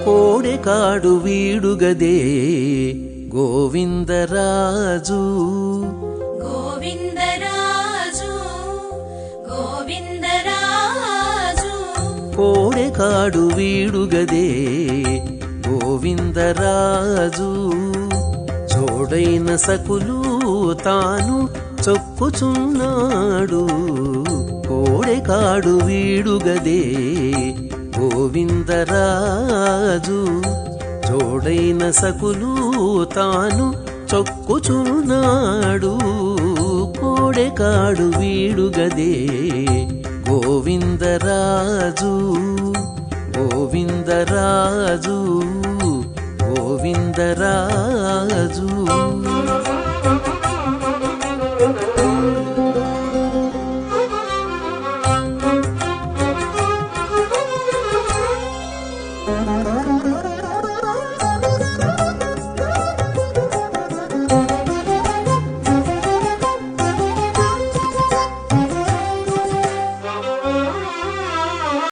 కోడెకాడు వీడుగదే గోవిందరాజు గోవిందరాజు గోవిందరాజు కోడెకాడు వీడుగదే గోవిందరాజు జోడైన సకులు తాను చొక్కుచున్నాడు కోడెకాడు వీడుగదే గోవిందరాజు జోడైన సకులు తాను చొక్కుచున్నాడు కోడెకాడు వీడుగదే గోవిందరాజు గోవిందరాజు గోవిందరాజు